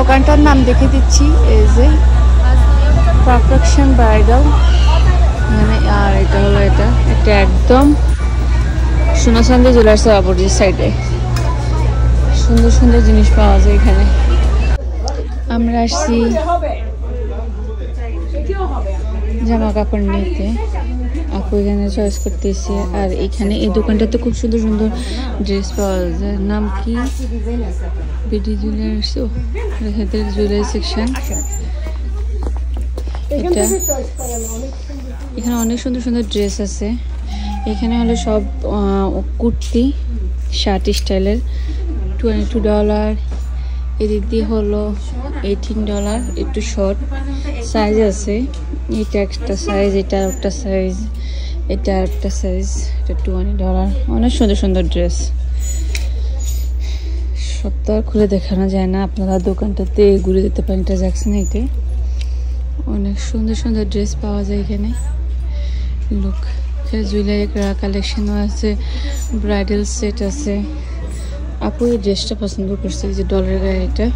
দোকানটার নাম দেখে দিচ্ছি, এই যে পারফেকশন ব্রাইডাল। মানে আর এটা হলো এটা একদম সোনাচান্দি জুয়েলার্সের অপোজিট সাইডে। সুন্দর সুন্দর জিনিস পাওয়া যায় এখানে। আমরা আসছি জামা কাপড় নিতে, আপু এখানে চয়েস করতেছি। আর এখানে এই দোকানটাতে খুব সুন্দর সুন্দর ড্রেস পাওয়া যায়। নাম কি? BD jewellers, jewellery section. এটা এখানে অনেক সুন্দর সুন্দর ড্রেস আছে। এখানে হলো সব কুর্তি শার্ট স্টাইলের, $22। এদিক দিয়ে হলো $18, একটু শর্ট সাইজ আছে। এটা একটা সাইজ, এটা একটা সাইজ, এটা একটা সাইজ, এটা $20। অনেক সুন্দর সুন্দর ড্রেস। সব তো আর খুলে দেখানো যায় না, আপনারা দোকানটাতে ঘুরে দিতে পারেন। এটা জ্যাকসন এইটে অনেক সুন্দর সুন্দর ড্রেস পাওয়া যায় এখানে। লুক, জুয়েলারি কালেকশনও আছে, ব্রাইডাল সেট আছে। আপু এই ড্রেসটা পছন্দ করছে, যে ডলার গায়ে এটা।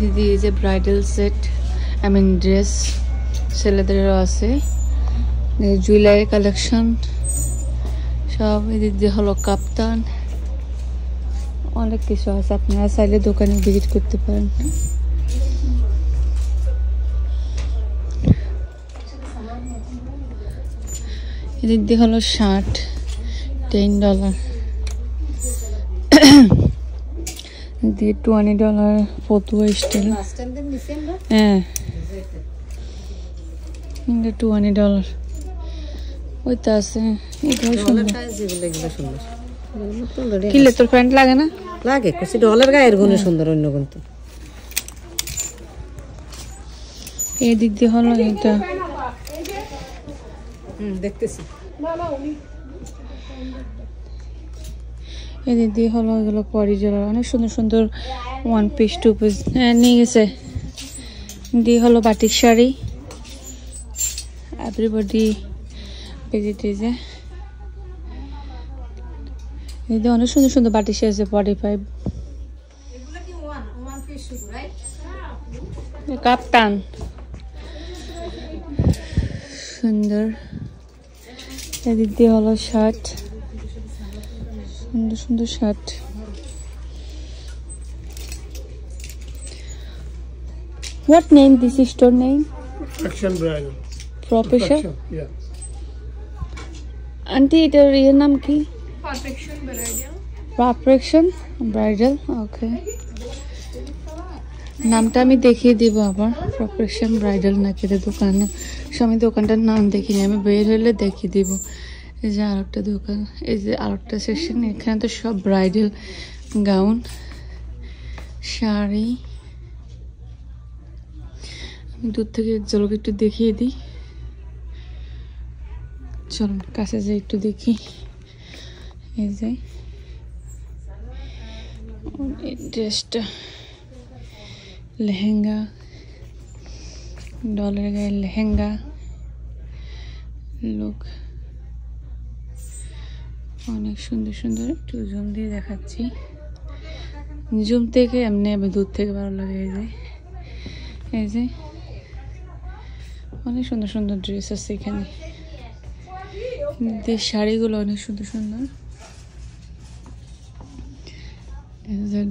দিদি এই যে ব্রাইডাল সেট, ড্রেস ছেলেদেরও আছে, জুয়েলারি কালেকশন সব। এদিক দিয়ে হলো কাপ্তান, অনেক কিছু আছে। আপনারা চাইলে দোকানে ভিজিট করতে পারেন। এদিক দিয়ে হলো শার্ট, $10 দিয়ে $20 ফতুয়া স্টাইল। হ্যাঁ, $20 ওইটা আছে। কিলে তোর প্যান্ট লাগে না? লাগে, কিছু ডলার গায়ের গুণে সুন্দর। অন্য কিন্তু এই দিক দিয়ে হলো এটা দেখতেছি। এদিক দিয়ে হলো এগুলো পরিজোড়া, অনেক সুন্দর সুন্দর 1 পিস 2 পিস নিয়ে গেছে। দিয়ে হলো বাটিক শাড়ি, এভরিবডি ভেজিটেজে। এদিকে অনেক সুন্দর সুন্দর বাটিক শাড়ি আছে, 45। কাপ্তান সুন্দর। এদিক দিয়ে হলো শার্ট, সুন্দর সুন্দর shirt. What name this store name? Perfection Bridal. Profession? Yeah. Auntie, এটার এর নাম কি? Perfection Bridal. Perfection Bridal, okay. নামটা আমি দেখিয়ে দিব আবার। পারফেকশন ব্রাইডাল নাকি দোকানে, আমি দোকানটার নাম দেখিনি, আমি বের হলে দেখিয়ে দিব। এই যে আরেকটা দোকান, এই যে আরেকটা সেকশন। এখানে তো সব ব্রাইডাল গাউন, শাড়ি। আমি দূর থেকে ঝলক একটু দেখিয়ে দিই। চলুন কাছে যাই একটু দেখি। এই যে ড্রেসটা, লেহেঙ্গা, ডলার গায়ে লেহেঙ্গা। লোক অনেক সুন্দর সুন্দর। একটু জুম দিয়ে দেখাচ্ছি, জুম থেকে এমনি দূর থেকে ভালো লাগে। এই যে অনেক সুন্দর সুন্দর ড্রেস আছে এখানে। শাড়িগুলো অনেক সুন্দর সুন্দর।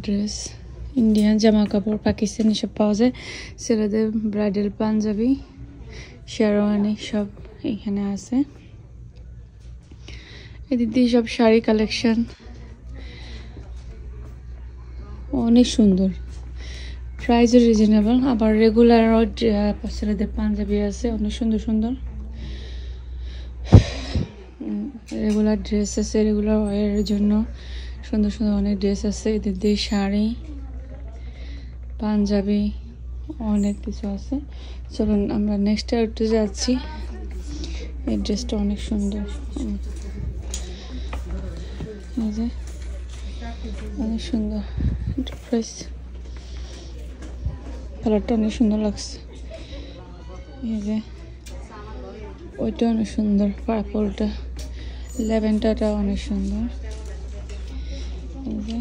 ড্রেস, ইন্ডিয়ান জামা কাপড়, পাকিস্তানি সব পাওয়া যায়। ছেলেদের ব্রাইডাল পাঞ্জাবি, শেরওয়ানি সব এখানে আছে। এদিক দিয়ে সব শাড়ি কালেকশন, অনেক সুন্দর। প্রাইসও রিজনেবল। আবার রেগুলার ছেলেদের পাঞ্জাবি আছে, অনেক সুন্দর সুন্দর রেগুলার ড্রেস আছে। রেগুলার ওয়ারের জন্য সুন্দর সুন্দর অনেক ড্রেস আছে। এদের দিয়ে শাড়ি, পাঞ্জাবি, অনেক কিছু আছে। চলুন আমরা নেক্সট একটু যাচ্ছি। এই ড্রেসটা অনেক সুন্দর, এই যে অনেক সুন্দর প্রাইস। কালারটা অনেক সুন্দর লাগছে। এই যে ওইটা অনেক সুন্দর, পার্পলটা, ল্যাভেন্ডারটা অনেক সুন্দর। এই যে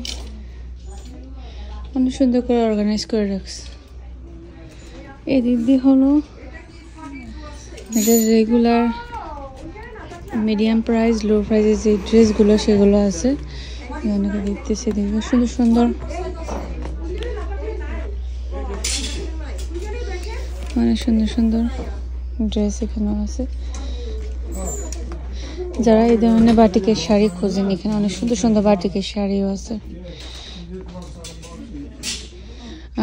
অনেক সুন্দর করে অর্গানাইজ করে রাখছে। এই দিক দিয়ে হলো এদের রেগুলার মিডিয়াম প্রাইস লো প্রাইসের যে ড্রেসগুলো সেগুলো আছে অনেকে দেখতেছে। দেখবে সুন্দর সুন্দর অনেক সুন্দর সুন্দর ড্রেস এখানেও আছে। যারা এই ধরনের বাটিকের শাড়ি খোঁজেন এখানে অনেক সুন্দর সুন্দর বাটিকের শাড়িও আছে।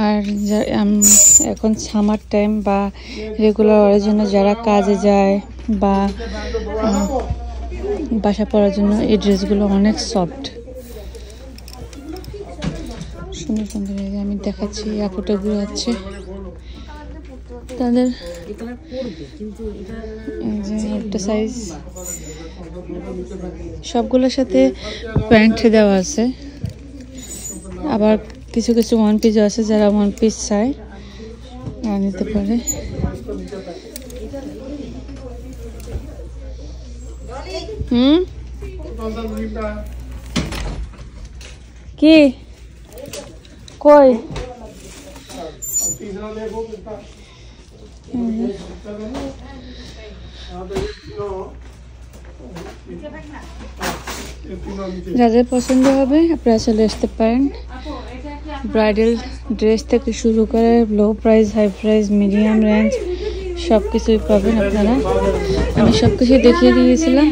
আর এখন সামার টাইম বা রেগুলার ওয়ারের জন্য যারা কাজে যায় বা বাসা পরার জন্য এই ড্রেসগুলো অনেক সফট সুন্দর সুন্দর। আমি দেখাচ্ছি আপুটা ঘুরাচ্ছে তাদের একটা সাইজ সবগুলোর সাথে প্যান্ট দেওয়া আছে। আবার কিছু কিছু ওয়ান পিসও আছে, যারা ওয়ান পিস চায় নিতে পারে। কি কই যাদের পছন্দ হবে আপনারা চলে আসতে পারেন। ব্রাইডাল ড্রেস থেকে শুরু করে low price, high price, medium range সব কিছুই পাবেন আপনারা। আমি সব কিছুই দেখিয়ে দিয়েছিলাম।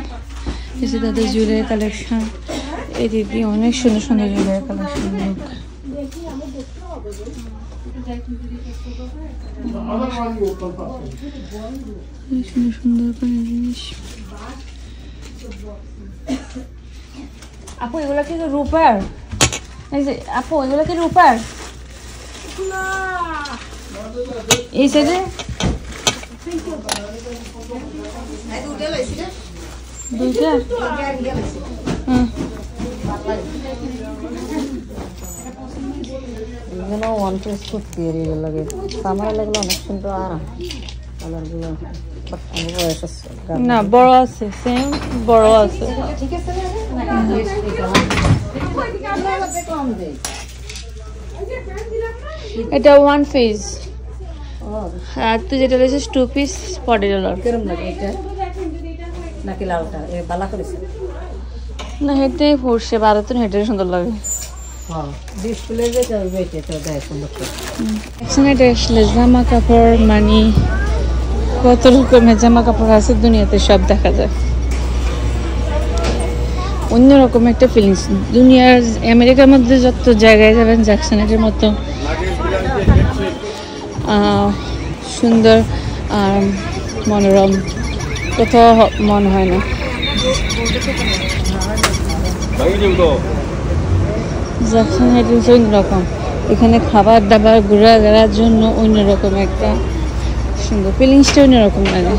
এসে তাদের জুয়েলারি কালেকশন, এই দিদি অনেক সুন্দর সুন্দর জুয়েলারি কালেকশন, সুন্দর সুন্দর জিনিস। আপু এগুলো কি রূপার? আপু এগুলো কি রূপার? এই সাইডে দুইটা ওয়ান পিস কুর্তি লাগে সামার লাগলো অনেক সুন্দর আরাম কালারগুলো। না বড় আছে, সেম বড় আছে। এটা ওয়ান পিস আর তুই যেটা রয়েছে টু পিস $40। কেরম লাগে এটা নাকি লালটা বালা করেছে না হেঁটে পড়ছে ভারতের হেঁটে সুন্দর লাগে। ডিসপ্লে যে চলবে এটা দেয় সুন্দর করে। এটা আসলে জামা কাপড় মানে কত রকমের জামা কাপড় আছে দুনিয়াতে, সব দেখা যায়। অন্যরকম একটা ফিলিংস। দুনিয়ার আমেরিকার মধ্যে যত জায়গায় যাবেন জ্যাকসনের মতো সুন্দর আর মনোরম কোথাও মনে হয় না। জ্যাকসন হাইটেন্স অন্যরকম, এখানে খাবার দাবার ঘোরাঘোরার জন্য অন্যরকম একটা সুন্দর ফিলিংসটা অন্যরকম লাগে।